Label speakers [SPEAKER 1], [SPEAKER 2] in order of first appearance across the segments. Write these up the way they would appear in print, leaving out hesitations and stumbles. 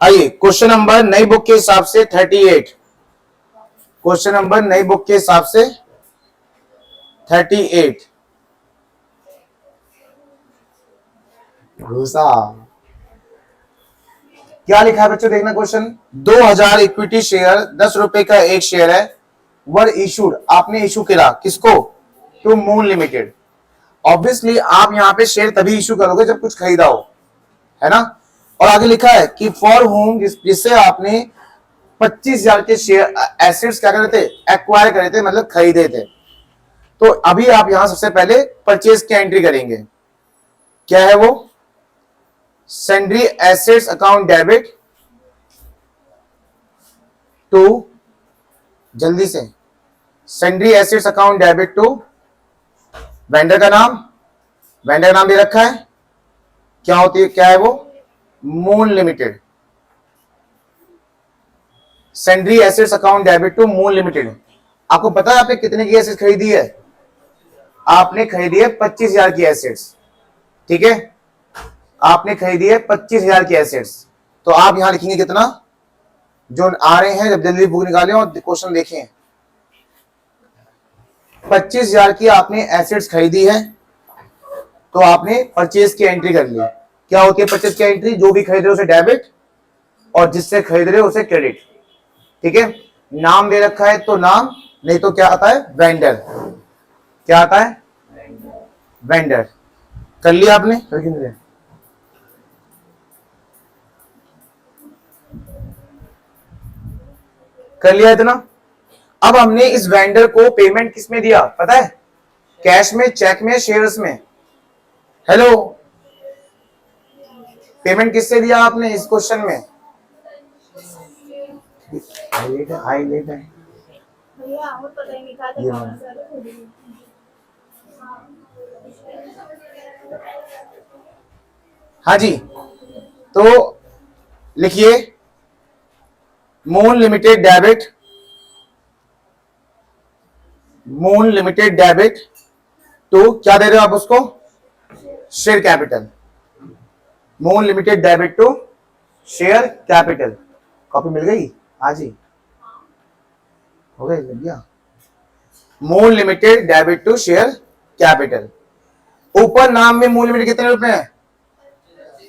[SPEAKER 1] आइए question number नई book के हिसाब से 38। क्वेश्चन नंबर नई बुक के हिसाब से 38।
[SPEAKER 2] घुसा
[SPEAKER 1] क्या लिखा है बच्चों, देखना क्वेश्चन। 2000 इक्विटी शेयर 10 रुपए का एक शेयर है, वर इशूड, आपने इशू करा किसको, टू मून लिमिटेड। ऑब्वियसली आप यहां पे शेयर तभी इशू करोगे जब कुछ खरीदा हो, है ना। और आगे लिखा है कि फॉर होम, जिससे आपने 25,000 के शेयर एसेट्स क्या करे थे, एक्वायर करे थे, मतलब खरीदे थे। तो अभी आप यहां सबसे पहले परचेज की एंट्री करेंगे। क्या है वो, sundry assets account debit to, जल्दी से, sundry assets account debit to, vendor का नाम, वेंडर का नाम दे रखा है, क्या होती है, क्या है वो, Moon limited. Sundry assets account debit to Moon limited. आपको पता है आपने कितने की एसेट्स खरीदी है, आपने खरीदी है 25,000 की एसेट्स, ठीक है, आपने खरीदी है 25,000 की एसेट्स। तो आप यहां लिखेंगे कितना, जो आ रहे हैं, जब जल्दी बुक निकालें और क्वेश्चन देखें। 25,000 की आपने एसेट्स खरीदी है, तो आपने परचेज की एंट्री कर ली। क्या होती है परचेज की एंट्री, जो भी खरीद रहे हो उसे डेबिट और जिससे खरीद रहे हो उसे क्रेडिट, ठीक है। नाम दे रखा है तो नाम, नहीं तो क्या आता है, वेंडर। क्या आता है, वेंडर। कर लिया आपने, कर लिया इतना। अब हमने इस वेंडर को पेमेंट किस में दिया पता है, कैश में, चेक में, शेयर्स में। हेलो, पेमेंट किससे दिया आपने इस क्वेश्चन में, हाईलाइट है हाँ जी। तो लिखिए Moon Limited debit, Moon Limited debit to, क्या दे रहे हो आप उसको, share capital. Moon Limited debit to share capital. Copy मिल गई आज ही, हो गई, लग गया। Moon Limited debit to share capital. ऊपर नाम में मून लिमिटेड कितने रुपए हैं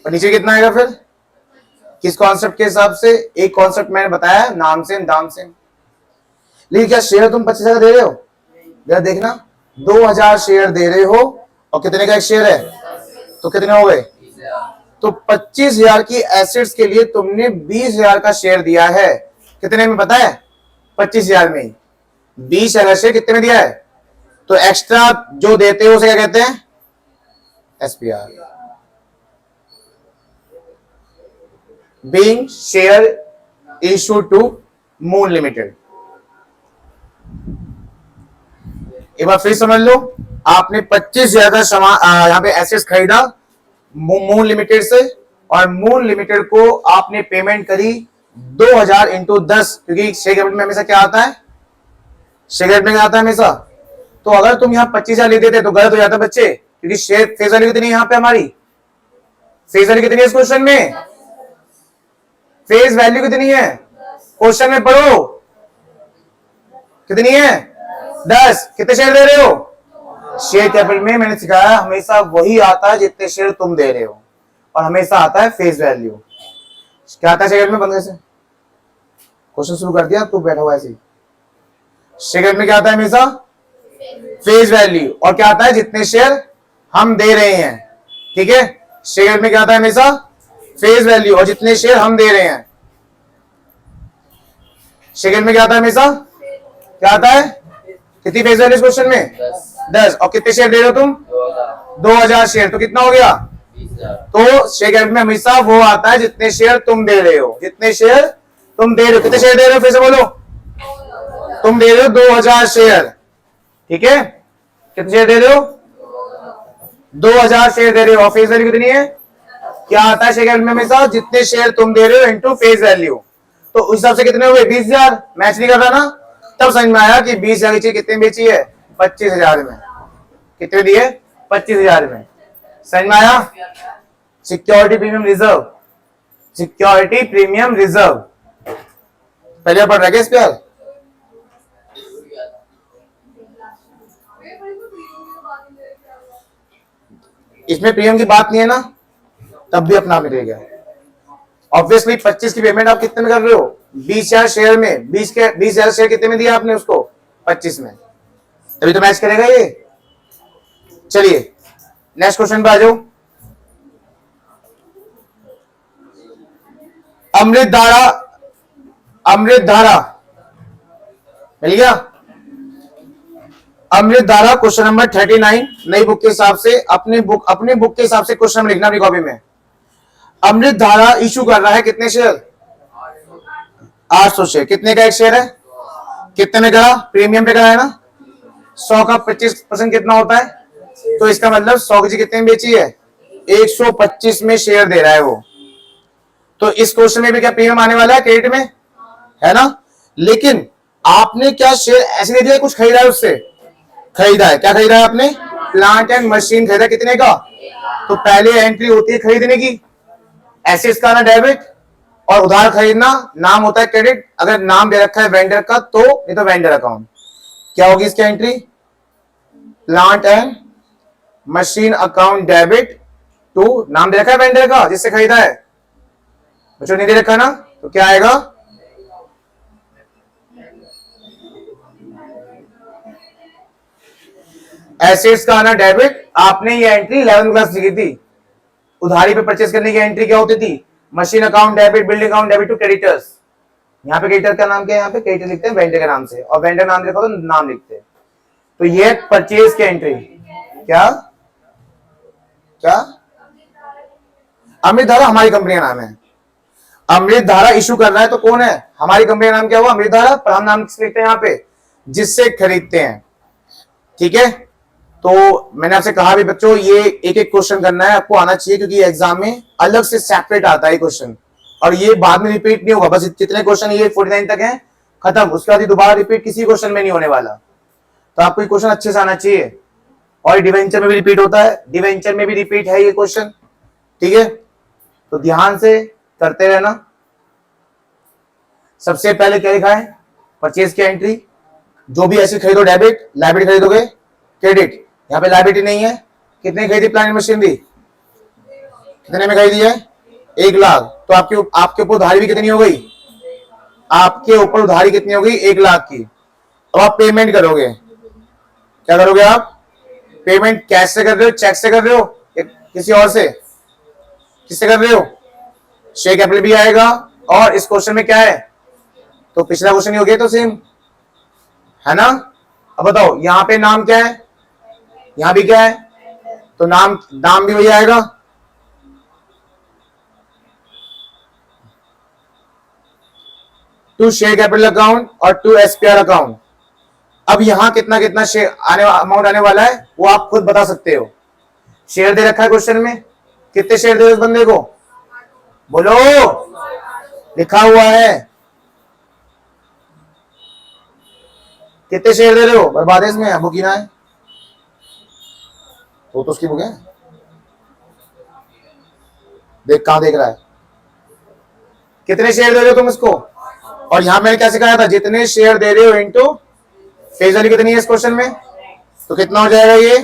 [SPEAKER 1] और नीचे कितना आएगा फिर, किस कॉन्सेप्ट के हिसाब से, एक कॉन्सेप्ट मैंने बताया, नाम से दाम से। लेकिन क्या शेयर तुम 25,000 दे रहे हो, जरा देखना, 2000 शेयर दे रहे हो और कितने का एक शेयर है, तो कितने हो गए, तो 25,000 की एसेट्स के लिए तुमने 20,000 का शेयर दिया है। कितने में पता है, 25,000 में 20,000 शेयर कितने में दिया है, तो एक्स्ट्रा जो देते हो उसे क्या कहते हैं, SPR, being share issue to Moon limited. एक बार फिर समझ लो, आपने 25,000 का सामान यहां पे एसेट्स खरीदा मून लिमिटेड से, और मून लिमिटेड को आपने पेमेंट करी 2000 इंटू 10, क्योंकि शेयर कैपिटल में हमेशा क्या आता है, शेयर कैपिटल में क्या आता है हमेशा। तो अगर तुम यहां 25,000 ले देते तो गलत हो जाता बच्चे, क्योंकि शेयर फेस वैल्यू कितनी है यहां पे हमारी, फेस वैल्यू कितनी है इस क्वेश्चन में, फेस वैल्यू कितनी है क्वेश्चन में पढ़ो, कितनी है 10। कितने शेयर दे रहे हो, शेयर कैपिटल में मैंने सिखाया हमेशा वही आता है जितने शेयर तुम दे रहे हो, और हमेशा आता है फेस वैल्यू। क्या आता है शेयर में, बंदे से क्वेश्चन शुरू कर दिया, तू बैठा हुआ ऐसे ही। शेयर में क्या आता है हमेशा, फेस वैल्यू, और क्या आता है, जितने शेयर हम दे रहे हैं, ठीक है। शेयर में क्या आता है हमेशा, फेस वैल्यू, और जितने शेयर हम दे रहे हैं। शेयर में क्या आता है हमेशा, क्या आता है, कितनी फेस वैल्यू इस क्वेश्चन में, 10, और कितने शेयर दे रहे हो तुम, 2000 शेयर, तो कितना हो गया, तो शेयर कैपिटल में हमेशा वो आता है जितने शेयर तुम दे रहे हो, जितने शेयर तुम दे रहे हो। कितने शेयर दे रहे हो फिर से बोलो, तुम दे रहे हो 2000 शेयर, ठीक है, कितने शेयर दे रहे हो, 2000 शेयर दे रहे हो, और फेस वैल्यू कितनी है, क्या आता है शेयर कैपिटल में हमेशा, जितने शेयर तुम दे रहे हो इनटू फेस वैल्यू। तो उस हिसाब से कितने हुए, 20,000, मैच नहीं कर रहा ना, तब समझ में आया कि 20,000 की चीज कितने बेची है, 25,000 में। कितने दिए, 25,000 में, समझ में आया। Security premium reserve, security premium reserve, पहले पढ़ रहे इस पे यार। इसमें प्रीमियम की बात नहीं है ना, तब भी अपना आप निकल गया। ऑब्वियसली 25 की पेमेंट आप कितने में कर रहे हो? 20,000 शेयर में, 20,000 शेयर कितने में दिया आपने उसको? 25 में, तभी तो मैच करेगा ये। चलिए नेक्स्ट क्वेश्चन पे आ जाओ। अमृतधारा, अमृतधारा मिल गया। अमृतधारा क्वेश्चन नंबर 39 नई बुक के हिसाब से, अपने बुक के हिसाब से क्वेश्चन लिखना अपनी कॉपी में। अमृतधारा इशू कर रहा है कितने शेयर? 800 शेयर। कितने का एक शेयर है? कितने में करा? प्रीमियम पे करा है ना। 100 का 25% कितना होता है? तो इसका मतलब 100 की कितने में बेची है? 125 में शेयर दे रहा है वो। तो इस क्वेश्चन में भी क्या प्रीमियम आने वाला है? क्रेडिट में है ना। लेकिन आपने क्या शेयर ऐसे नहीं दिया, कुछ खरीदा है उससे? खरीदा है। क्या खरीदा है आपने? प्लांट एंड मशीन खरीदा। कितने का? तो पहले एंट्री होती है खरीदने की, एसेट्स का ना डेबिट, और उधार खरीदना नाम होता है क्रेडिट। अगर नाम दे रखा है वेंडर का तो ये तो वेंडर अकाउंट। क्या होगी इसकी entry? Plant and machine account debit to, नाम दे रखा है वेंडर का जिससे खरीदा है, बच्चों नहीं दे रखा ना, तो क्या आएगा? एसेट्स का आना डेबिट। आपने ये एंट्री 11th क्लास लिखी थी। उधारी पे परचेस करने की एंट्री क्या होती थी? Machine account debit, building account debit to creditors. यहाँ पे क्रेडिटर का नाम क्या है? यहाँ पे क्रेडिटर लिखते हैं वेंडर के नाम से, और वेंडर नाम लिखा तो नाम लिखते हैं। तो ये परचेज की एंट्री। क्या क्या? अमृतधारा हमारी कंपनी का नाम है। अमृतधारा इशू कर रहा है तो कौन है? हमारी कंपनी का नाम क्या हुआ? अमृतधारा। पर हम नाम किस लिखते हैं यहाँ पे? जिससे खरीदते हैं। ठीक है। तो मैंने आपसे कहा भी बच्चों, ये एक एक क्वेश्चन करना है, आपको आना चाहिए, क्योंकि एग्जाम में अलग से सेपरेट आता है क्वेश्चन, और ये बाद में रिपीट नहीं होगा। बस जितने क्वेश्चन ये 49 तक हैं खत्म, उसके बाद दोबारा रिपीट किसी क्वेश्चन में नहीं होने वाला। तो आपको क्वेश्चन अच्छे से आना चाहिए। और डिवेंचर में भी रिपीट होता है, डिवेंचर में भी रिपीट है ये क्वेश्चन। ठीक है, तो ध्यान से करते रहना। सबसे पहले क्या लिखा है? परचेज की एंट्री। जो भी ऐसे खरीदो डेबिट, लायबिलिटी खरीदोगे क्रेडिट। यहाँ पे लायबिलिटी नहीं है। कितने खरीदी प्लांट मशीनरी? कितने में खरीदी है? 1 लाख। तो आपके ऊपर उधारी भी कितनी हो गई? आपके ऊपर उधारी कितनी हो गई? 1 लाख की। अब आप पेमेंट करोगे। क्या करोगे आप? पेमेंट कैश से कर रहे हो, चेक से कर रहे हो, किसी और से? किससे कर रहे हो? शेयर कैपिटल भी आएगा। और इस क्वेश्चन में क्या है? तो पिछला क्वेश्चन ही हो गया तो सेम है ना। अब बताओ यहां पे नाम क्या है, यहां भी क्या है? तो नाम भी वही आएगा। टू शेयर कैपिटल अकाउंट और टू एसपीआर अकाउंट। अब यहां कितना कितना शेयर अमाउंट आने वाला है वो आप खुद बता सकते हो। शेयर दे रखा है क्वेश्चन में, कितने शेयर दे उस बंदे को? बोलो, लिखा हुआ है। कितने शेयर दे रहे हो? बर्बादेश में बुक गिना है तो उसकी बुक है। देख कहां देख रहा है? कितने शेयर दे रहे हो तुम इसको? और यहां मैंने क्या सिखाया था? जितने शेयर दे रहे हो इंटू फेस वैल्यू कितनी है इस क्वेश्चन में, तो कितना हो जाएगा ये?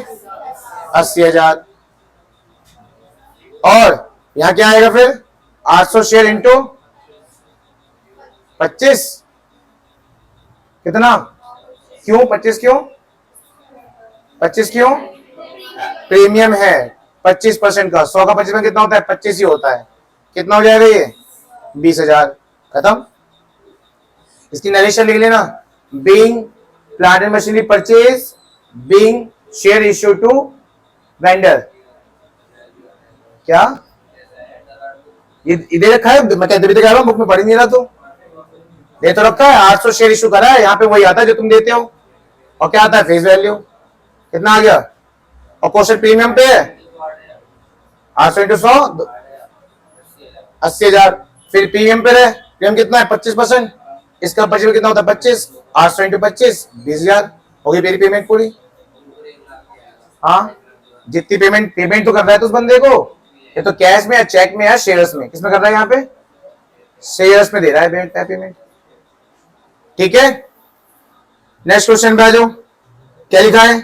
[SPEAKER 1] 80,000। और यहां क्या आएगा फिर? 800 शेयर इंटू 25। कितना? क्यों 25? क्यों 25? क्यों? प्रीमियम है 25% का। 100 का 25% कितना होता है? 25 ही होता है। कितना हो जाएगा ये? 20,000। खत्म। इसकी नरेशन लिख लेना। Being plant and machinery purchase, being share issue to vendor. क्या ये दे रखा है? मैं कहते भी तो कह रहा हूं, बुक में पढ़ नहीं रहा तो दे तो रखा है। 800 शेयर इशू करा है, यहाँ पे वही आता है जो तुम देते हो। और क्या आता है? Face value. कितना आ गया? और क्वेश्चन प्रीमियम पे है 800 इंटू 100 80,000। फिर प्रीमियम पे है, प्रीमियम कितना है? 25%। इसका 25 कितना होता है? 25। 800 इंटू 25 20,000 हो गई मेरी पेमेंट पूरी। हाँ, जितनी पेमेंट तो कर रहा है तो उस बंदे को, ये तो कैश में या चेक में या शेयर्स में, किसमें कर रहा है? यहाँ पे शेयर्स में दे रहा है पेमेंट। ठीक है, नेक्स्ट क्वेश्चन पे आ जाओ। क्या लिखा है?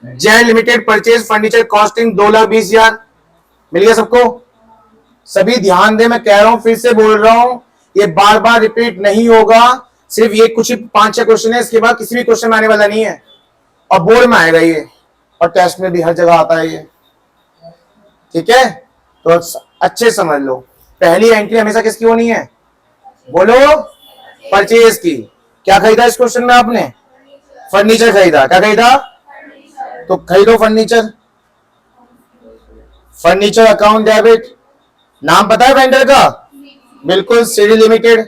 [SPEAKER 1] Jain limited purchase furniture costing 2,20,000। मिल गया सबको? सभी ध्यान दे, मैं कह रहा हूं, फिर से बोल रहा हूं, ये बार बार रिपीट नहीं होगा। सिर्फ ये कुछ ही 5-6 क्वेश्चन है, इसके बाद किसी भी क्वेश्चन में आने वाला नहीं है, और बोर्ड में आएगा ये, और टेस्ट में भी हर जगह आता है ये। ठीक है, तो अच्छे समझ लो, पहली एंट्री हमेशा किसकी होनी है? बोलो, परचेज की। क्या खरीदा इस क्वेश्चन में आपने? फर्नीचर खरीदा। क्या खरीदा? तो खरीदो फर्नीचर। Furniture account debit. नाम पता है वेंडर का? बिल्कुल, सीडी लिमिटेड।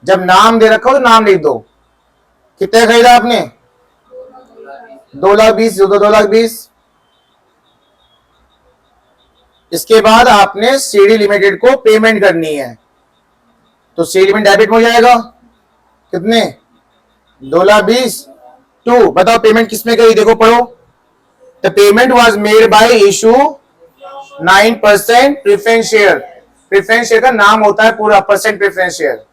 [SPEAKER 1] जब नाम दे रखा हो तो नाम लिख दो। कितने खरीदा आपने? 2,20,000। 2,20,000। इसके बाद आपने सीडी लिमिटेड को पेमेंट करनी है, तो सीडी लिमिटेड डेबिट हो जाएगा। कितने? 2,20,000 टू, बताओ पेमेंट किसमें करी? देखो, पढ़ो। The payment was made by issue 9% preference share. Preference share का नाम होता है पूरा, परसेंट प्रेफरेंस शेयर।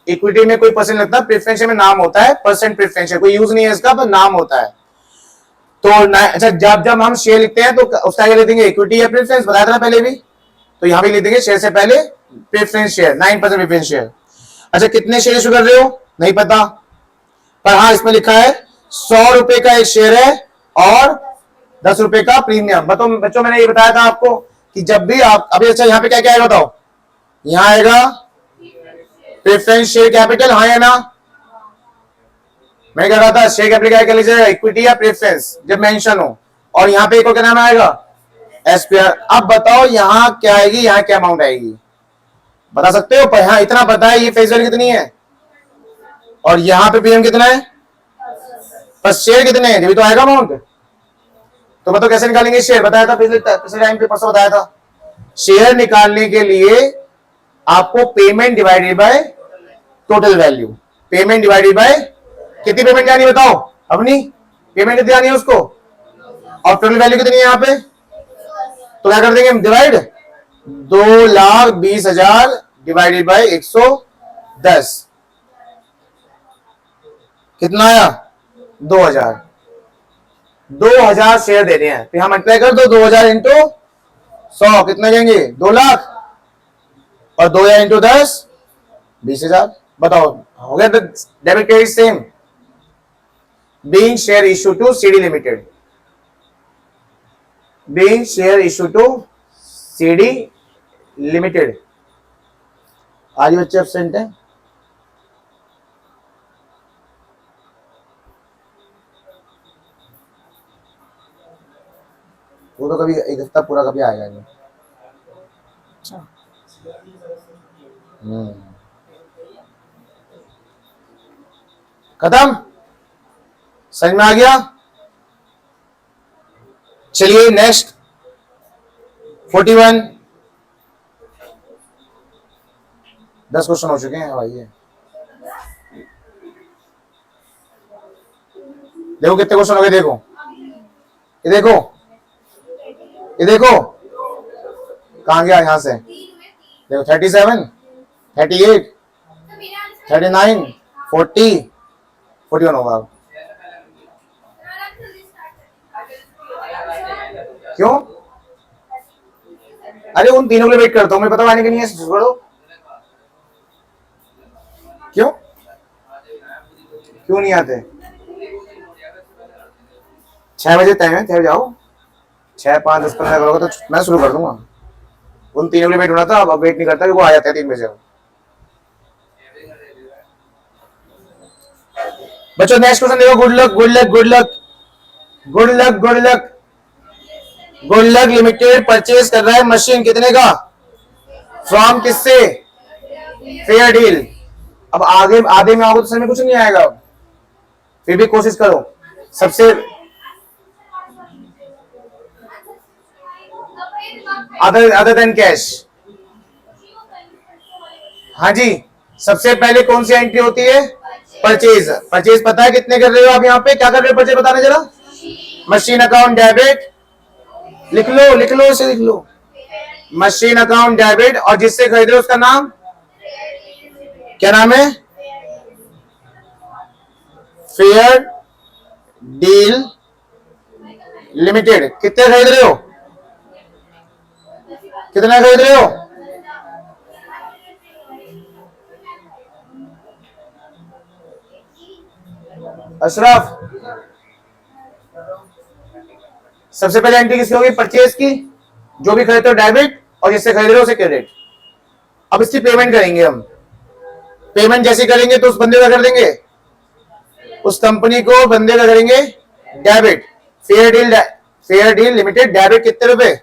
[SPEAKER 1] इक्विटी में कोई परसेंट लगता है, प्रेफरेंस शेयर में नाम होता है परसेंट प्रेफरेंस शेयर। कोई यूज नहीं है इसका, पर नाम होता है। तो अच्छा, जब हम शेयर लिखते हैं तो उसका क्या लिख देंगे? इक्विटी या प्रेफरेंस, बताया था पहले भी। तो यहां भी लिख देंगे शेयर से पहले प्रेफरेंस शेयर, 9% प्रेफरेंस शेयर। अच्छा, कितने शेयर इशू कर रहे हो? नहीं पता, पर हाँ इसमें लिखा है 100 रुपए का एक शेयर है और 10 रुपए का प्रीमियम। बच्चों मैंने ये बताया था आपको कि जब भी आप अभी, अच्छा यहाँ पे क्या क्या आएगा बताओ? यहाँ आएगा प्रेफरेंस शेयर कैपिटल, हाँ या ना? मैं क्या कहा था? शेयर कैपिटल क्या लीजिएगा, इक्विटी या प्रेफरेंस जब मेंशन हो। और यहाँ पे एक और क्या नाम आएगा? एसपीआर। अब बताओ यहाँ क्या आएगी, यहाँ क्या अमाउंट आएगी? बता सकते हो? पर हाँ इतना पता है, ये फेस वैल्यू कितनी है और यहाँ पे प्रीमियम कितना है, पर शेयर कितने हैं, जब तो आएगा अमाउंट। तो बताओ कैसे निकालेंगे शेयर? बताया था पिछले टाइम पे, परसों बताया था। शेयर निकालने के लिए आपको payment divided by total value, payment divided by कितनी पेमेंट जानी बताओ? अपनी पेमेंट कितनी जानी है उसको, और टोटल वैल्यू कितनी है यहाँ पे? तो क्या कर देंगे हम? डिवाइड 2,20,000 डिवाइडेड बाय 110, कितना आया? 2,000। 2,000 शेयर देने हैं, तो यहां मल्टीप्लाई कर दो 2,000 इंटू 100, कितने देंगे? 2 लाख, और 2,000 इंटू 10, 20,000। बताओ हो गया? Debit credit same. Being share issue to CD limited, being share issue to CD limited. आज बच्चे एब्सेंट हैं? वो तो कभी एक हफ्ता पूरा कभी आएगा नहीं। अच्छा, खत्म, समझ में आ गया? चलिए नेक्स्ट 41। 10 क्वेश्चन हो चुके हैं भाई। देखो कितने क्वेश्चन हो गए, देखो ये, देखो ये, देखो कहां गया? यहां से देखो, 37, 38, 39, 40, 41 होगा। क्यों? अरे उन तीनों के लिए वेट करता हूं मैं, पता आने के नहीं है, छोड़ो। क्यों क्यों नहीं आते? 6 बजे टाइम है, तब जाओ। 6, 5, 10, 15 करोगे तो मैं शुरू कर दूंगा। उन तीनों के लिए वेट होना था, अब वेट नहीं करता, वो आ जाते हैं 3 बजे। बच्चों नेक्स्ट क्वेश्चन देखो। Good luck, good luck, good luck, good luck, good luck. Good luck limited purchase कर रहा है मशीन, कितने का? फ्रॉम किससे? Fair deal. अब आगे आधे में आओगे तो समझ में कुछ नहीं आएगा, फिर भी कोशिश करो। सबसे अदर देन कैश। हाँ जी, सबसे पहले कौन सी एंट्री होती है? परचेज। परचेज पता है कितने कर रहे हो आप? यहाँ पे क्या कर रहे हो? परचेज बताना जरा। मशीन अकाउंट डेबिट, लिख लो, लिख लो, इसे लिख लो। मशीन अकाउंट डेबिट, और जिससे खरीद रहे हो उसका नाम क्या नाम है? Fair deal limited. कितने खरीद रहे हो? कितना खरीद रहे हो? अशरफ, सबसे पहले एंट्री किसकी होगी? परचेज की। जो भी खरीदते हो डेबिट और जिससे खरीद रहे हो उसे क्रेडिट। अब इसकी पेमेंट करेंगे हम। पेमेंट जैसे करेंगे तो उस बंदे का कर देंगे, उस कंपनी को बंदे का करेंगे debit. Fair deal limited debit कितने रुपए?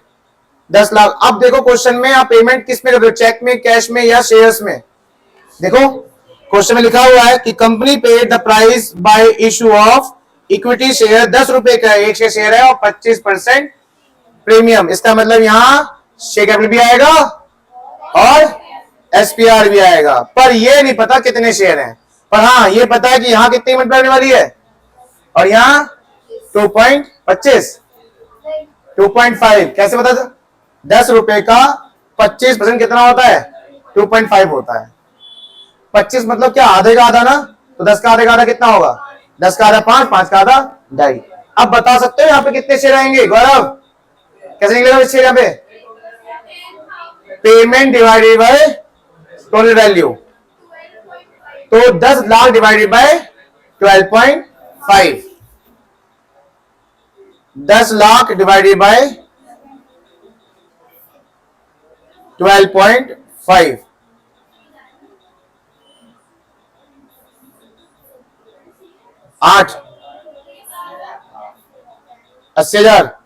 [SPEAKER 1] 10 लाख। अब देखो क्वेश्चन में आप पेमेंट किस में कर रहे हो? चेक में, कैश में या शेयर्स में? देखो क्वेश्चन में लिखा हुआ है कि company paid the price by issue of equity share. 10 रुपए का एक शेयर है और 25% प्रीमियम। इसका मतलब यहां शेयर कैपिटल भी आएगा और एसपीआर भी आएगा, पर ये नहीं पता कितने शेयर हैं। पर हाँ ये पता है कि यहां कितनी कीमत बढ़ने वाली है और यहां 2.25 2.5। कैसे पता? 10 रुपए का 25% कितना होता है? 2.5 होता है। 25 मतलब क्या? आधे का आधा ना। तो 10 का आधे का आधा कितना होगा? 10 का आधा 5, 5 का आधा 2.5। अब बता सकते हो यहाँ पे कितने शेयर आएंगे गौरव? कैसे निकलेगा शेयर यहाँ पे? Payment divided by total value. तो 10 lakh divided by 12.5। 10 lakh divided by 12.5। 8 80,000।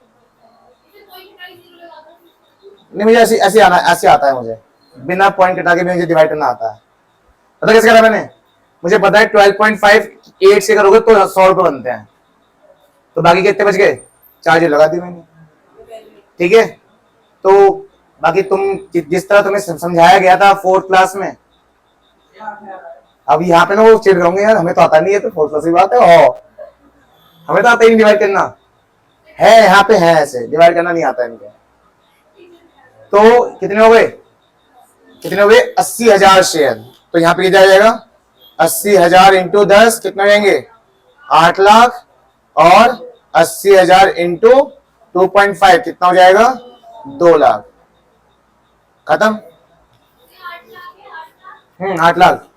[SPEAKER 1] नहीं मुझे ऐसे आता है मुझे, बिना पॉइंट कटा के मुझे डिवाइड करना आता है। पता कैसे करा मैंने? मुझे पता है 12.5 8 से करोगे तो 100 रुपए बनते हैं। तो बाकी कितने बच गए? 4 जो लगा दी मैंने। ठीक है, तो बाकी तुम जिस तरह तुम्हें समझाया गया था 4th क्लास में, अब यहाँ पे ना वो चिढ़ रहे होंगे यार हमें तो आता नहीं है। तो 4th क्लास की बात है, हमें तो आता ही नहीं डिवाइड करना है। यहाँ पे है ऐसे डिवाइड करना नहीं आता इनको। तो कितने हो गए? कितने हो गए? 80,000 शेयर। तो यहाँ पे क्या जाएगा? 80,000 इंटू 10 कितने हो जाएंगे? 8 लाख। और 80,000 इंटू 2.5 कितना हो जाएगा? 2 लाख। खत्म। 8 लाख।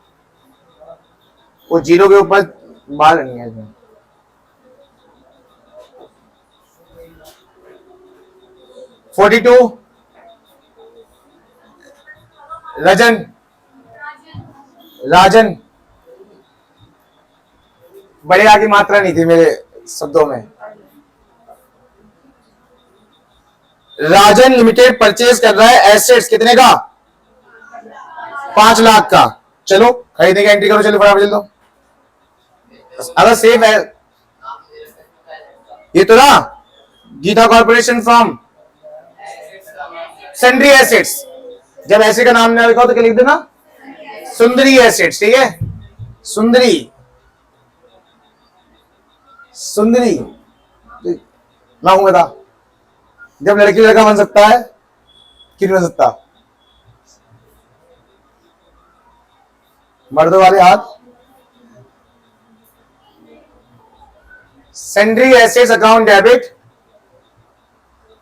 [SPEAKER 1] वो जीरो के ऊपर बाल नहीं है इसमें। $42 राजन बड़े आगे मात्रा नहीं थी मेरे शब्दों में। राजन लिमिटेड परचेज कर रहा है एसेट्स कितने का? 5 लाख का। चलो खरीदने की एंट्री करो, चलो फटाफट चल दो। अगर सेफ है ये तो ना, Geeta corporation from sundry assets. जब ऐसे का नाम ना लिखा हो तो क्या लिख देना? सुंदरी एसेट्स। ठीक है, सुंदरी सुंदरी ना हूं बता। जब लड़की लड़का बन सकता है क्यों नहीं बन सकता? मर्दों वाले हाथ। सन्ड्री एसेट्स अकाउंट डेबिट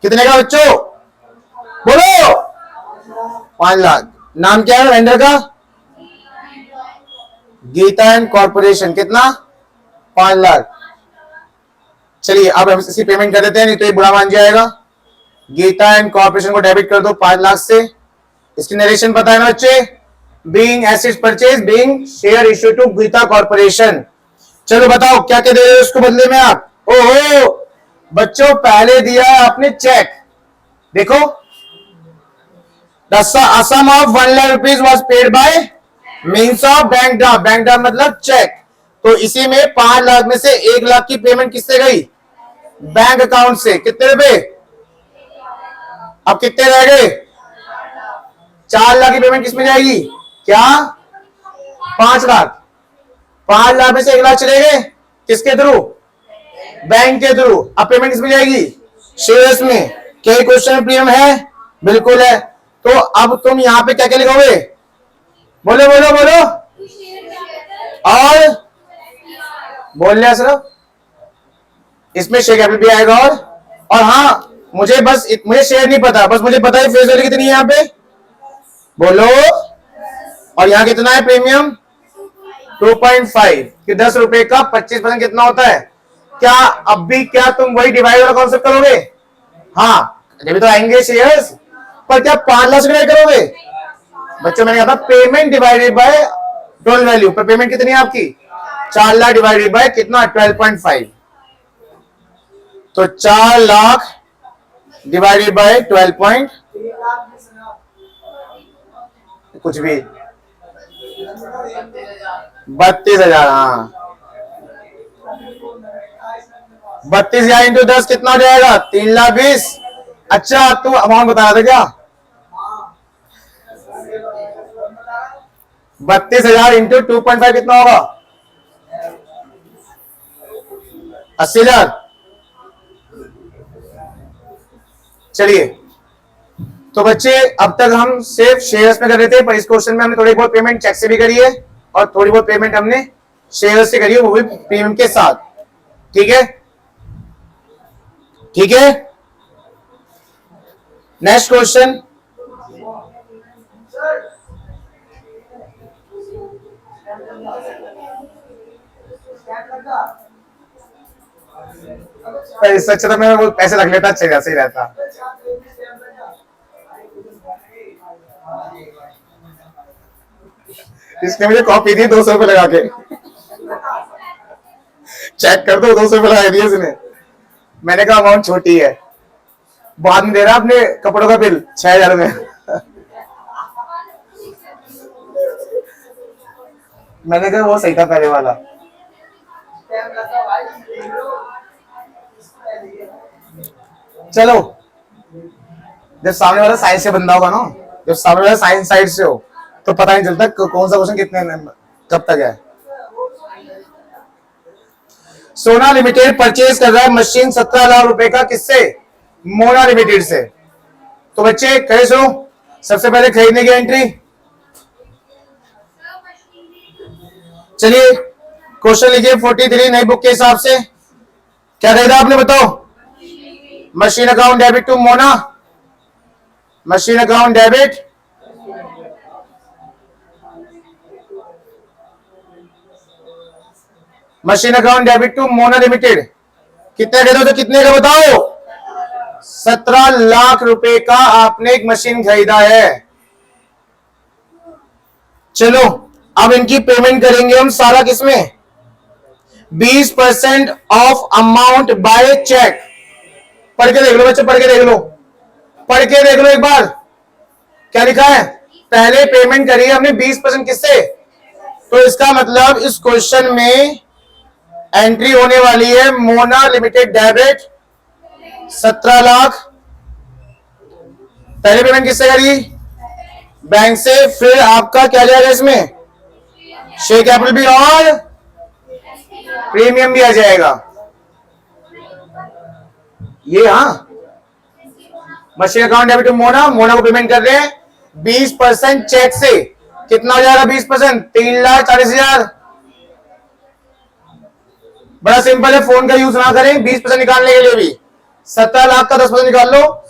[SPEAKER 1] कितने का बच्चों? बोलो। 5 लाख। नाम क्या है वेंडर का? Geeta and corporation. कितना? 5 लाख। चलिए अब हम इसकी पेमेंट कर देते हैं, नहीं तो ये बुरा मान जाएगा। गीता एंड कॉर्पोरेशन को डेबिट कर दो 5 लाख से। इसकी नरेशन पता है ना बच्चे? Being assets purchase being share issue to Geeta corporation. चलो बताओ क्या क्या दे रहे हो उसको बदले में आप? ओहो बच्चों, पहले दिया है आपने चेक। देखो the sum of 1 lakh rupees was paid by means of bank draft. Bank draft मतलब चेक। तो इसी में 5 लाख में से 1 लाख की पेमेंट किससे गई? बैंक अकाउंट से। कितने रुपए? अब कितने रह गए? 4 लाख की पेमेंट किसमें जाएगी? क्या? 5 लाख। 5 लाख में से 1 लाख चले गए किसके थ्रू? बैंक के थ्रू। अब पेमेंट किसमें जाएगी? शेयर्स में। क्या क्वेश्चन में प्रीमियम है? बिल्कुल है। तो अब तुम यहां पे क्या क्या लिखोगे? बोलो बोलो बोलो। बोल लिया सिर्फ, इसमें शेयर कैपिटल भी आएगा। और हाँ, मुझे शेयर नहीं पता, बस मुझे पता है फेस वैल्यू कितनी है यहाँ पे, बोलो। और यहाँ कितना है प्रीमियम 2.5 कि 10 रुपए का 25% कितना होता है। क्या अब भी क्या तुम वही डिवाइड वाला कॉन्सेप्ट करोगे? हाँ, जब तो आएंगे शेयर्स, पर क्या 5 लाख से डिवाइड करोगे? बच्चों मैंने कहा था payment divided by total value, पर पेमेंट कितनी है आपकी 4 लाख डिवाइडेड बाय कितना 12.5, तो 4 लाख डिवाइडेड बाय 12 कुछ भी 32,000। हाँ 32,000 इंटू 10 कितना हो जाएगा 3,20,000। अच्छा तू अमाउंट बता रहा था क्या? 32,000 इंटू 2.5 कितना होगा 80,000। चलिए तो बच्चे अब तक हम सिर्फ शेयर्स में कर रहे थे, पर इस क्वेश्चन में हमने थोड़ी बहुत पेमेंट चेक से भी करी है और थोड़ी बहुत पेमेंट हमने शेयर्स से करी है, वो भी प्रीमियम के साथ। ठीक है, ठीक है। नेक्स्ट क्वेश्चन, इससे अच्छा तो मैं वो पैसे रख लेता, अच्छा सही रहता। इसने मुझे कॉपी दी 200 रुपए लगा के, चेक कर दो 200 रुपए लगा दिए इसने। मैंने कहा अमाउंट छोटी है, बाद में दे रहा अपने कपड़ों का बिल 6,000 में। मैंने कहा वो सही था पहले वाला। चलो, जब सामने वाला साइंस से बंदा होगा ना, जब सामने वाला साइंस साइड से हो तो पता नहीं चलता कौन सा क्वेश्चन कितने कब तक है। सोना लिमिटेड परचेज कर रहा है मशीन 17 लाख रुपए का, किससे? मोना लिमिटेड से। तो बच्चे कहे सो सबसे पहले खरीदने की एंट्री। चलिए क्वेश्चन लिखिए 43 नई बुक के हिसाब से। क्या खरीदा आपने बताओ? Machine account debit to Mona, machine account debit machine account debit to Mona limited. कितने खरीदा? तो कितने का बताओ? 17 लाख रुपए का आपने एक मशीन खरीदा है। चलो अब इनकी पेमेंट करेंगे हम सारा किसमें? 20% ऑफ अमाउंट बाय चेक। पढ़ के देख लो बच्चे, पढ़ के देख लो, पढ़ के देख लो एक बार। क्या लिखा है? पहले पेमेंट करी है हमने 20% किससे? तो इसका मतलब इस क्वेश्चन में एंट्री होने वाली है मोना लिमिटेड डेबिट 17 लाख। पहले पेमेंट किससे करी? बैंक से। फिर आपका क्या जाएगा इसमें? शेयर कैपिटल भी और प्रीमियम भी आ जाएगा ये। हाँ, machine account debit to Mona, Mona को पेमेंट कर रहे हैं 20% चेक से। कितना हो जाएगा 20%? 3,40,000। बड़ा सिंपल है, फोन का यूज ना करें 20% निकालने के लिए भी। 17 लाख का 10% निकाल लो,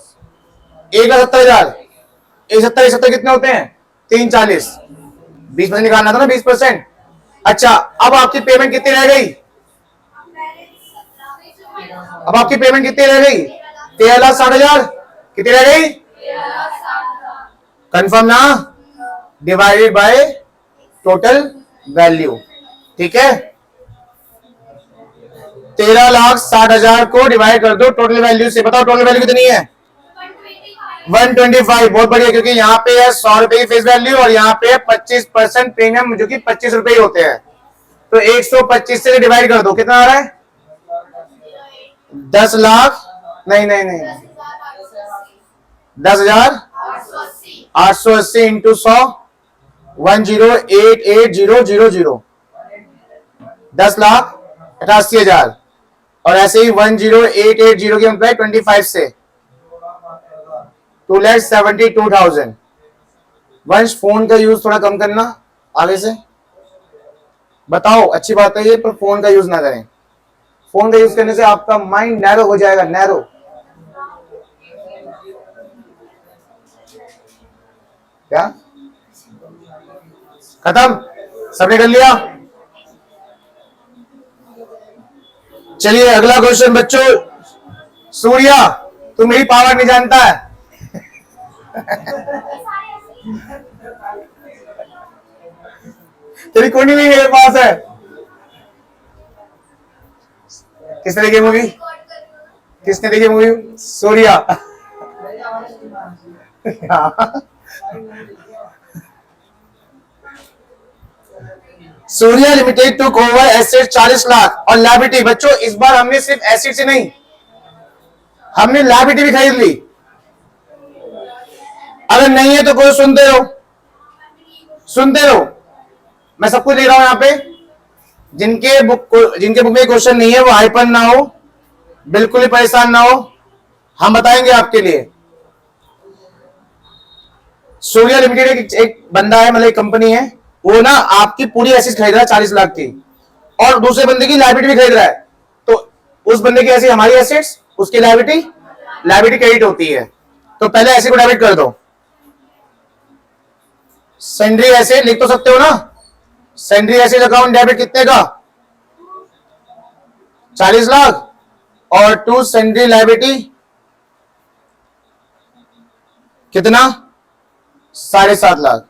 [SPEAKER 1] 1,70,000। 1,70 कितने होते हैं? 3,40। 20% निकालना था ना 20%। अच्छा अब आपकी पेमेंट कितनी रह गई? अब आपकी पेमेंट कितनी रह गई? 13,60,000। कितनी रह गई? कंफर्म ना? Divided by total value. ठीक है, 13,60,000 को डिवाइड कर दो टोटल वैल्यू से। बताओ टोटल वैल्यू कितनी है? 125। बहुत बढ़िया, क्योंकि यहाँ पे है 100 रुपए की फेस वैल्यू और यहाँ पे है 25% प्रीमियम जो कि 25 रुपए ही होते हैं। तो 125 से डिवाइड कर दो, कितना आ रहा है? 10 लाख नहीं नहीं नहीं 10,880 इंटू 100 1088,000 10,88,000। और ऐसे ही 10,880 की एम्प्लॉय 25 से 2,72,000। वंश फोन का यूज थोड़ा कम करना आगे से। बताओ, अच्छी बात है ये, पर फोन का यूज ना करें। फोन का यूज करने से आपका माइंड नैरो हो जाएगा, नैरो। क्या खत्म, सबने कर लिया? चलिए अगला क्वेश्चन बच्चों। सूर्या, तू मेरी पावर नहीं जानता है। तेरी कुंडली भी मेरे पास है। किसने देखी मूवी? किसने देखी movie? Surya. Surya limited to over asset 40 lakh और लायबिलिटी। बच्चों इस बार हमने सिर्फ एसेट से नहीं, हमने लायबिलिटी भी खरीद ली। अगर नहीं है तो कोई सुनते रहो, सुनते रहो। मैं सब कुछ लिख रहा हूं यहां पे। जिनके बुक में क्वेश्चन नहीं है वो हाइपर ना हो, बिल्कुल ही परेशान ना हो, हम बताएंगे आपके लिए। सूर्या लिमिटेड एक बंदा है, मतलब एक कंपनी है, वो ना आपकी पूरी एसेट खरीद रहा है 40 लाख की, और दूसरे बंदे की लायबिलिटी भी खरीद रहा है। तो उस बंदे की ऐसी हमारी एसेट्स, उसकी लायबिलिटी क्रेडिट होती है। तो पहले एसेट को डेबिट कर दो। सेंड्री एसेट लिख तो सकते हो ना? सेंड्री एसेट अकाउंट डेबिट कितने का? 40 लाख, और टू सेंड्री लायबिलिटी कितना? 7.5 लाख।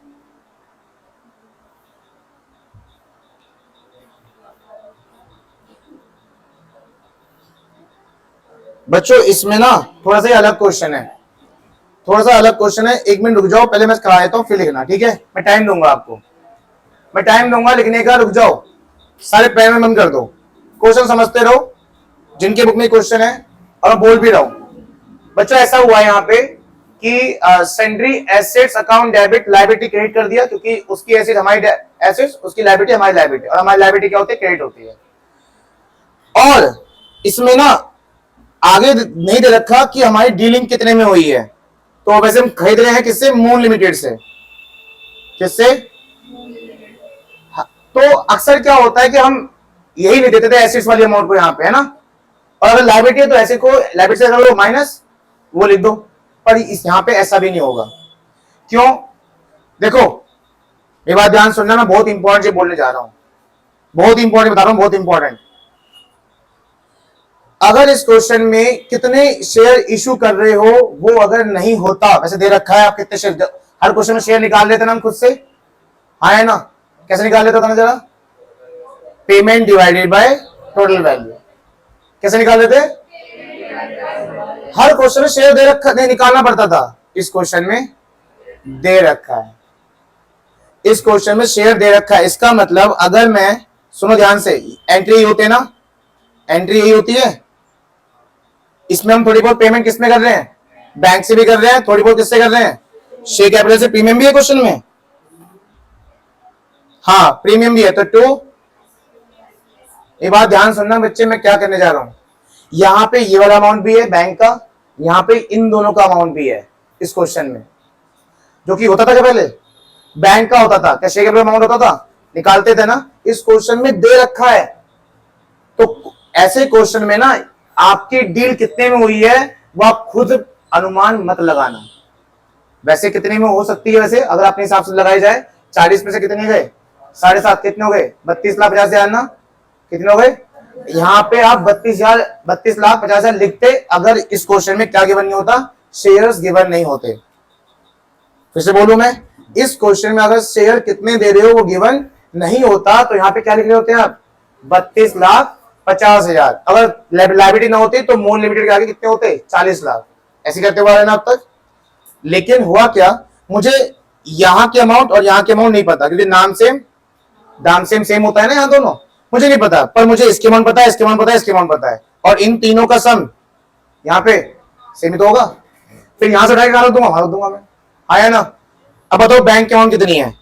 [SPEAKER 1] बच्चों इसमें ना थोड़ा सा अलग क्वेश्चन है, थोड़ा सा अलग क्वेश्चन है। 1 मिनट रुक जाओ, पहले मैं करा देता हूं, फिर लिखना, ठीक है? मैं टाइम दूंगा आपको, मैं टाइम दूंगा लिखने का। रुक जाओ, सारे पेन में बंद कर दो, क्वेश्चन समझते रहो जिनके बुक में क्वेश्चन है, और मैं बोल भी रहा हूं। बच्चों ऐसा हुआ है यहाँ पे कि sundry assets account debit liability credit कर दिया, क्योंकि उसकी एसेट हमारी एसेट्स, उसकी लायबिलिटी हमारी लायबिलिटी, और हमारी लायबिलिटी क्या होती है? क्रेडिट होती है। और इसमें ना आगे नहीं दे रखा कि हमारी डीलिंग कितने में हुई है। तो वैसे हम खरीद रहे हैं किससे? मून लिमिटेड से। किससे? तो अक्सर क्या होता है कि हम यही नहीं देते थे एसेट्स वाली अमाउंट को यहाँ पे, है ना? और अगर लायबिलिटी है तो ऐसे को लायबिलिटी से अगर वो माइनस वो लिख दो, पर इस यहाँ पे ऐसा भी नहीं होगा। क्यों? देखो ये बात ध्यान सुनना, मैं बहुत इंपॉर्टेंट बोलने जा रहा हूं, बहुत इंपॉर्टेंट बता रहा हूं, बहुत इंपॉर्टेंट। अगर इस क्वेश्चन में कितने शेयर इशू कर रहे हो वो अगर नहीं होता, वैसे दे रखा है आप कितने शेयर, हर क्वेश्चन में शेयर निकाल लेते ना हम खुद से, हाँ है ना? कैसे निकाल लेता था ना जरा? Payment divided by total value. कैसे निकाल लेते? हर क्वेश्चन में शेयर दे रखा, नहीं निकालना पड़ता था। इस क्वेश्चन में दे रखा है, इस क्वेश्चन में शेयर दे रखा है। इसका मतलब अगर मैं, सुनो ध्यान से, एंट्री होती है ना, एंट्री यही होती है। इसमें हम थोड़ी बहुत पेमेंट किसमें कर रहे हैं? बैंक से भी कर रहे हैं, थोड़ी बहुत किससे कर रहे हैं? शेयर कैपिटल से। प्रीमियम भी है क्वेश्चन में, हाँ प्रीमियम भी है। तो टू, ये बात ध्यान सुनना बच्चे, मैं क्या करने जा रहा हूं। यहां पे ये वाला अमाउंट भी है बैंक का, यहां पे इन दोनों का अमाउंट भी है इस क्वेश्चन में, जो कि होता था क्या पहले? बैंक का होता था। क्या शेयर कैपिटल अमाउंट होता था? निकालते थे ना। इस क्वेश्चन में दे रखा है। तो ऐसे क्वेश्चन में ना आपकी डील कितने में हुई है वो आप खुद अनुमान मत लगाना। वैसे कितने में हो सकती है? वैसे अगर अपने हिसाब से लगाई जाए, 40 में से कितने गए? 7.5, कितने हो गए? 32,50,000 ना? कितने हो गए? यहाँ पे आप 32,50,000 लिखते अगर इस क्वेश्चन में क्या गिवन नहीं होता? शेयर्स गिवन नहीं होते। फिर से बोलूं मैं, इस क्वेश्चन में अगर शेयर कितने दे रहे हो वो गिवन नहीं होता, तो यहाँ पे क्या लिख रहे होते हैं आप? 32,50,000। अगर लायबिलिटी ना होती तो मून लिमिटेड के आगे कितने होते? 40 लाख। ऐसे करते हुआ है ना अब तक। लेकिन हुआ क्या, मुझे यहां के अमाउंट और यहां के अमाउंट नहीं पता, क्योंकि नाम सेम होता है ना यहां दोनों, मुझे नहीं पता। पर मुझे इसके अमाउंट पता है, इसके अमाउंट पता है, इसके अमाउंट पता है, और इन तीनों का सम यहाँ पे सेम ही तो होगा। फिर यहां से डायरेक्ट दूंगा मैं, आया ना? अब बताओ बैंक की अमाउंट कितनी है?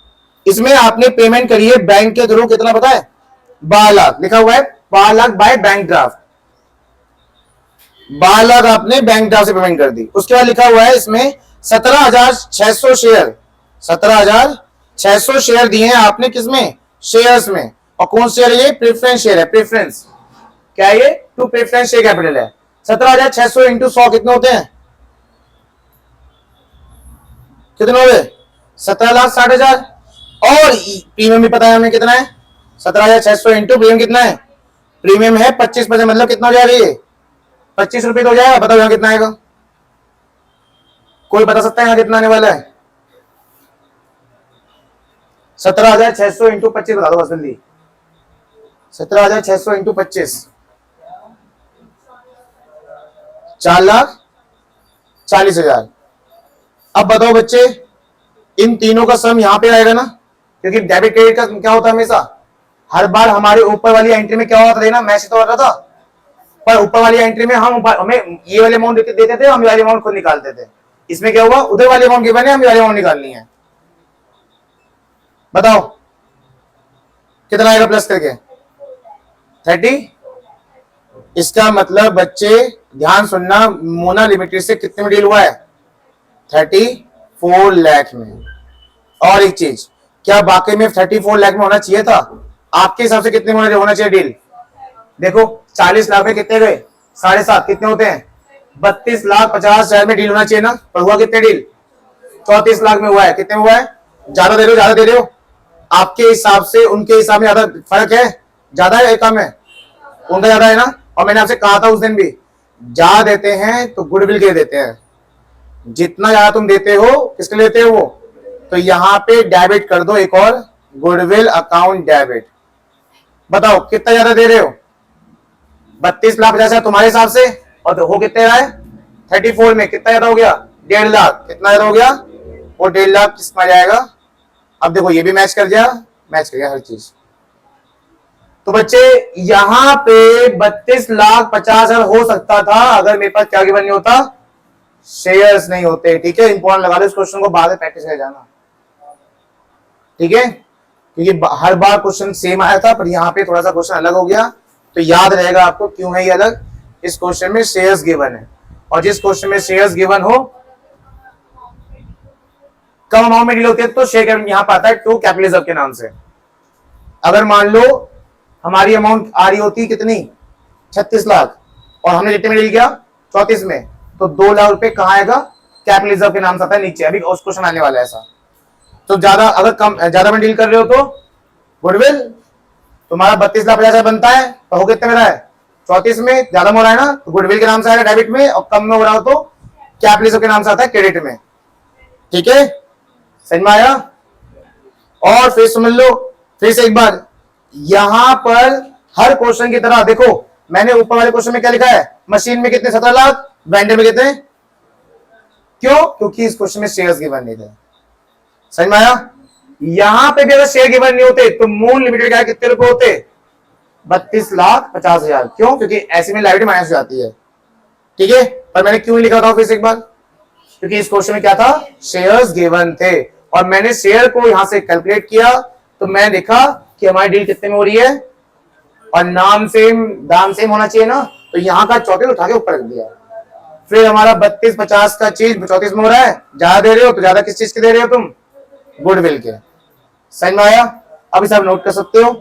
[SPEAKER 1] इसमें आपने पेमेंट करी है बैंक के थ्रू, कितना पता है? 12 लाख लिखा हुआ है। 12 lakh by bank draft, 12 lakh आपने बैंक ड्राफ्ट से पेमेंट कर दी। उसके बाद लिखा हुआ है इसमें 17,600 शेयर, 17,600 शेयर दिए हैं आपने किसमें? शेयर्स में। और कौन शेयर है ये? प्रेफरेंस शेयर है, प्रेफरेंस। क्या है ये? टू प्रेफरेंस शेयर कैपिटल है। 17,600 इंटू 100 कितने होते हैं? कितने हो गए? 17,60,000। और प्रीमियम भी पता है हमें कितना है? 17,600 इंटू प्रीमियम कितना है? प्रीमियम है 25%, मतलब कितना हो जाएगा ये? 25 रुपए तो हो जाएगा। बताओ यहाँ कितना आएगा? कोई बता सकता है यहाँ कितना आने वाला है? 17,600 इंटू 25 बता दो बस जल्दी। 17,600 इंटू 25 4,40,000। अब बताओ बच्चे, इन तीनों का सम यहां पे आएगा ना, क्योंकि डेबिट क्रेडिट का क्या होता है हमेशा, हर बार हमारे ऊपर वाली एंट्री में क्या होता था ना, मैच तो होता था, पर ऊपर वाली एंट्री में हमें ये वाले अमाउंट देते थे, हम ये वाले अमाउंट खुद निकालते थे। इसमें क्या हुआ, उधर वाले अमाउंट गिवन है, हम ये वाले अमाउंट निकालनी है। बताओ कितना आएगा प्लस करके? 30। इसका मतलब बच्चे ध्यान सुनना, मोना लिमिटेड से कितने में डील हुआ है? 34 लाख में। और एक चीज, क्या वाकई में 34 लाख में होना चाहिए था? आपके हिसाब से कितने में होना चाहिए डील? देखो 40 लाख में कितने गए? 7.5 कितने होते हैं? 32,50,000 में डील होना चाहिए ना, पर हुआ कितने डील? 34 लाख में हुआ है। कितने में हुआ है? ज्यादा दे रहे हो, ज्यादा दे रहे हो? आपके हिसाब से उनके हिसाब में ज्यादा फर्क है? ज्यादा है कम है? उनका ज्यादा है ना। और मैंने आपसे कहा था उस दिन भी, ज्यादा देते हैं तो गुडविल के देते हैं। जितना ज्यादा तुम देते हो, किसके लेते हो वो? तो यहां पे डेबिट कर दो एक और, गुडविल अकाउंट डेबिट। बताओ कितना ज्यादा दे रहे हो? 32,50,000 तुम्हारे हिसाब से, और तो हो कितने रहा है? 34 में कितना ज्यादा हो गया? 1.5 लाख। कितना ज्यादा हो गया? वो 1.5 लाख किसमें जाएगा? अब देखो ये भी मैच कर गया, मैच कर गया हर चीज। तो बच्चे यहां पे 32,50,000 हो सकता था अगर मेरे पास क्या गिवन नहीं होता? शेयर्स नहीं होते। ठीक है, इंपॉर्टेंट लगा लो इस क्वेश्चन को, बाद में प्रैक्टिस कर जाना। ठीक है, क्योंकि हर बार क्वेश्चन सेम आया था, पर यहाँ पे थोड़ा सा क्वेश्चन अलग हो गया, तो याद रहेगा आपको क्यों है ये अलग। इस क्वेश्चन में शेयर्स गिवन है, और जिस क्वेश्चन में शेयर्स गिवन हो, कम अमाउंट में डील होती है, तो शेयर कैपिटल यहां पर आता है टू कैपिटल रिजर्व के नाम से। अगर मान लो हमारी अमाउंट आ रही होती कितनी? 36 लाख, और हमने जितने में डील किया 34 में, तो 2 लाख रुपए कहां आएगा? कैपिटल रिजर्व के नाम से आता है नीचे। अभी उस क्वेश्चन आने वाला है ऐसा। तो ज्यादा अगर कम ज्यादा में डील कर रहे हो तो गुडविल तुम्हारा 32,50,000 बनता है, तो हो कितने में रहा है? 34 में। ज्यादा में हो रहा है ना, तो गुडविल के नाम से आएगा डेबिट में, और कम में हो रहा हो तो कैपिटल रिजर्व के नाम से आता है क्रेडिट में। ठीक है, समझ में आया? और फिर समझ लो फिर से एक बार, यहां पर हर क्वेश्चन की तरह देखो, मैंने ऊपर वाले क्वेश्चन में क्या लिखा है? मशीन में कितने? 17 लाख। वेंडर में कितने? क्यों? क्योंकि इस क्वेश्चन में शेयर्स गिवन नहीं थे। समझ में आया? यहां पे भी अगर शेयर गिवन नहीं होते तो मून लिमिटेड क्या कितने रुपए होते? 32,50,000। क्यों? क्योंकि ऐसे में लायबिलिटी माइनस हो जाती है। ठीक है, पर मैंने क्यों लिखा था फिर से एक बार? क्योंकि इस क्वेश्चन में क्या था? शेयर्स गिवन थे, और मैंने शेयर को यहां से कैलकुलेट किया, तो मैं देखा कि हमारी डील कितने में हो रही है, और नाम सेम दाम सेम होना चाहिए ना, तो यहां का 34 उठा के ऊपर रख दिया। फिर हमारा 32,50 का चीज 34 में हो रहा है, ज्यादा दे रहे हो तो ज्यादा किस चीज के दे रहे हो तुम? गुडविल के। समझ में आया? अब इसे आप नोट कर सकते हो।